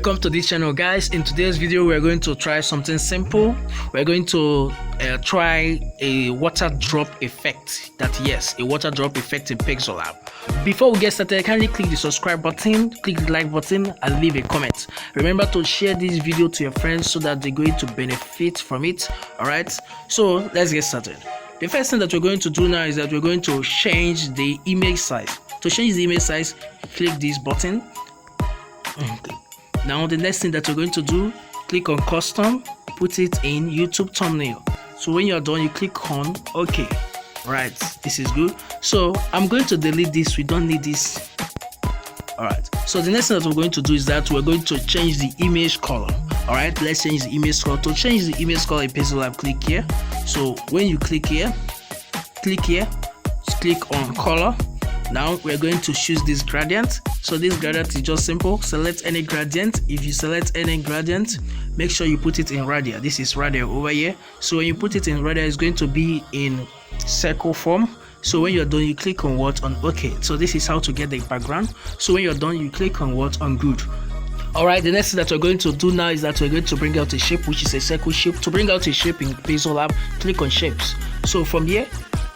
welcome to this channel, guys. In today's video we're going to try something simple. We're going to try a water drop effect. A water drop effect in PixelLab. Before we get started, kindly click the subscribe button, click the like button, and leave a comment. Remember to share this video to your friends so that they're going to benefit from it. Alright, so let's get started. The first thing that we're going to do now is that we're going to change the image size. To change the image size, click this button. Okay. Now the next thing that we're going to do, click on custom, put it in YouTube thumbnail. So when you're done, you click on OK. Right, this is good. So I'm going to delete this. We don't need this. Alright, so the next thing that we're going to do is that we're going to change the image color. Alright, let's change the image color. To change the image color in PixelLab, click here. So when you click here, click on color. Now we're going to choose this gradient. So this gradient is just simple. Select any gradient. If you select any gradient, make sure you put it in radial. This is radial over here. So when you put it in radial, it's going to be in circle form. So when you're done, you click on what? On OK. So this is how to get the background. So when you're done, you click on what? On good. Alright, the next thing that we're going to do now is that we're going to bring out a shape, which is a circle shape. To bring out a shape in PixelLab, click on shapes. So from here,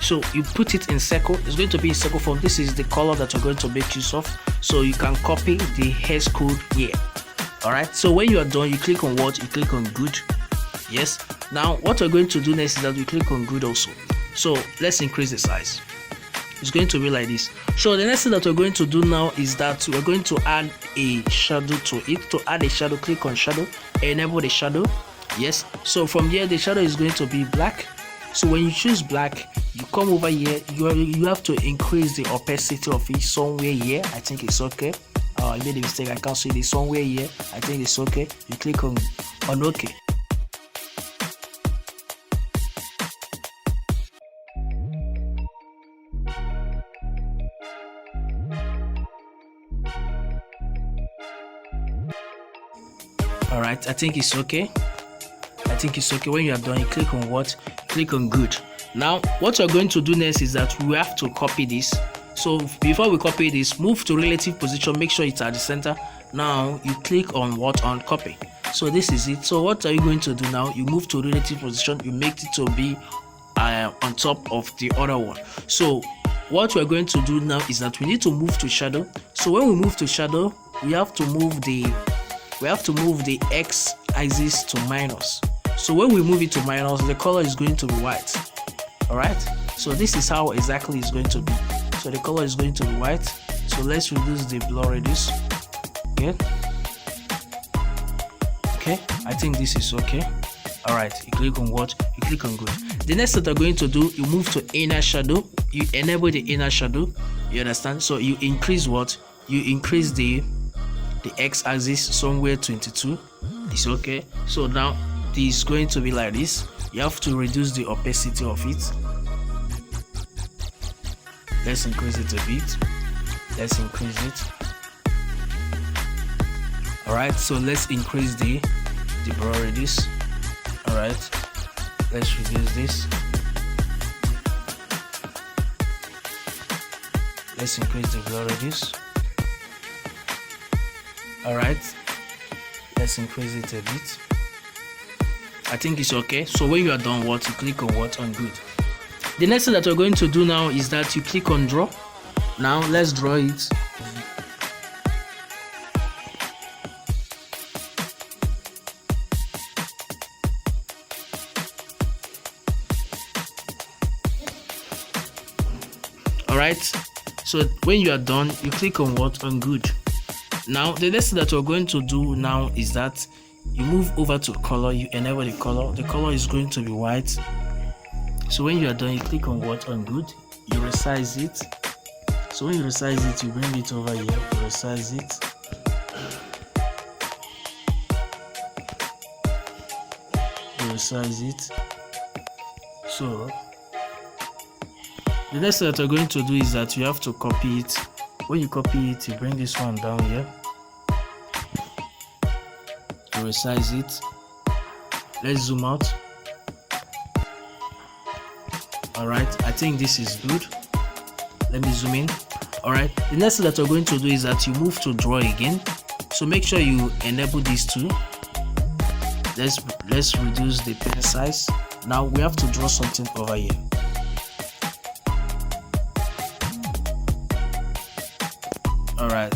so you put it in circle. It's going to be in circle form. This is the color that you're going to make use of. So you can copy the hash code here. Alright, so when you are done, you click on what? You click on good. Yes. Now what we're going to do next is that we click on good also. So let's increase the size. It's going to be like this. So the next thing that we're going to do now is that we're going to add a shadow to it. To add a shadow, click on shadow, enable the shadow. Yes. So from here, the shadow is going to be black. So when you choose black, you come over here. You have to increase the opacity of it somewhere here. I think it's okay. I made a mistake. I can't see it somewhere here. I think it's okay. You click on OK. Alright, I think it's okay. When you are done, you click on what? Click on good. Now what we're going to do next is that we have to copy this. So before we copy this, move to relative position, make sure it's at the center. Now you click on what? On copy. So this is it. So what are you going to do now? You move to relative position, you make it to be on top of the other one. So what we're going to do now is that we need to move to shadow. So when we move to shadow, we have to move the X axis to minus. So when we move it to minus, the color is going to be white. Alright, so this is how exactly it's going to be. So the color is going to be white. So let's reduce the blur radius. Okay, I think this is okay. Alright, you click on what? You click on good. The next that you're going to do, you move to inner shadow. You enable the inner shadow. You understand? So you increase what? You increase the x-axis somewhere 22. It's okay. So now this is going to be like this. You have to reduce the opacity of it. Let's increase it a bit. Let's increase it. Alright, so let's increase the blur radius. Alright, let's reduce this. Let's increase the blur radius. Alright, let's increase it a bit. I think it's okay. So when you are done, what? You click on what? On good. The next thing that we're going to do now is that you click on draw. Now let's draw it. Alright, so when you are done, you click on what? On good. Now the next thing that we're going to do now is that you move over to color, you enable the color. The color is going to be white. So when you are done, you click on what? On good. You resize it. So when you resize it, you bring it over here, you resize it. You resize it. So the next thing that we're going to do is that you have to copy it. When you copy it, you bring this one down here. You resize it. Let's zoom out. Alright, I think this is good. Let me zoom in. Alright, the next thing that we're going to do is that you move to draw again. So make sure you enable these two. Let's reduce the pen size. Now we have to draw something over here. Alright,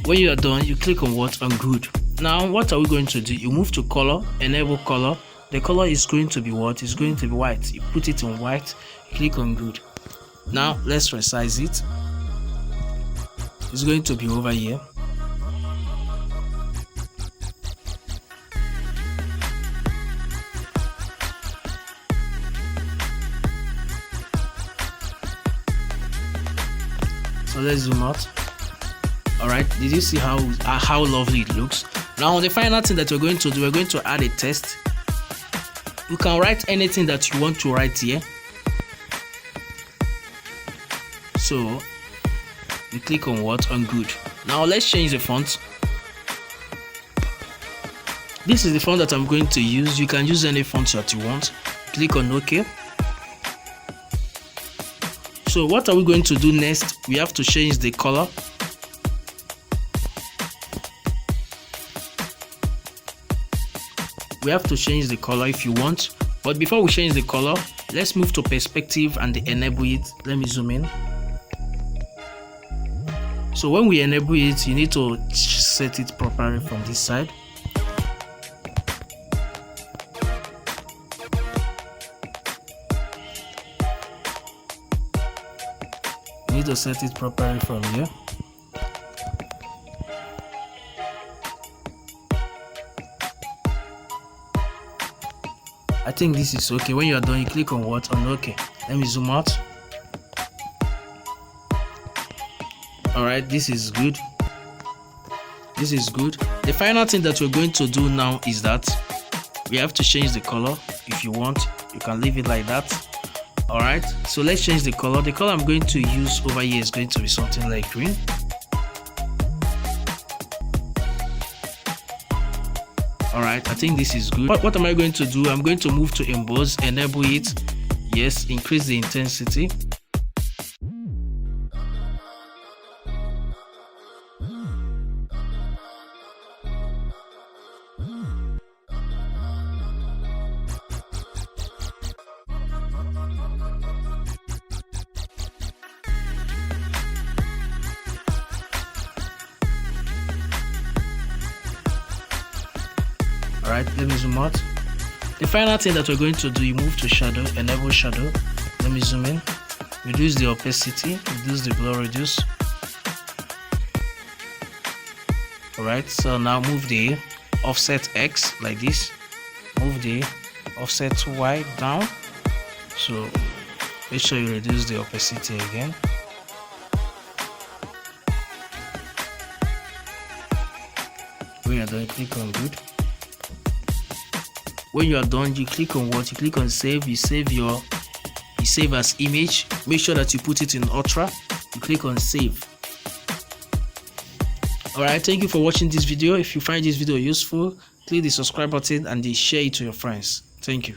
when you are done, you click on what? On good. Now what are we going to do? You move to color, enable color. The color is going to be what? It's going to be white. You put it on white, click on good. Now let's resize it. It's going to be over here. So let's zoom out. Alright, did you see how lovely it looks? Now the final thing that we're going to do, we're going to add a text. You can write anything that you want to write here. So you click on what? On good. Now let's change the font. This is the font that I'm going to use. You can use any font that you want. Click on OK. So what are we going to do next? We have to change the color. We have to change the color if you want. But before we change the color, let's move to perspective and enable it. Let me zoom in. So when we enable it, you need to set it properly from this side. You need to set it properly from here. I think this is okay. When you are done, you click on what? On OK. Let me zoom out. Alright, this is good. This is good. The final thing that we're going to do now is that we have to change the color. If you want, you can leave it like that. Alright, so let's change the color. The color I'm going to use over here is going to be something like green. Alright, I think this is good. What am I going to do? I'm going to move to emboss, enable it. Yes, increase the intensity. Alright, let me zoom out. The final thing that we're going to do, you move to shadow, enable shadow. Let me zoom in. Reduce the opacity, reduce the blur reduce. Alright, so now move the offset X like this. Move the offset Y down. So make sure you reduce the opacity again. When you're done, click on good. When you are done, you click on what? You click on save. You save as image. Make sure that you put it in ultra. You click on save. Alright, thank you for watching this video. If you find this video useful, click the subscribe button and share it to your friends. Thank you.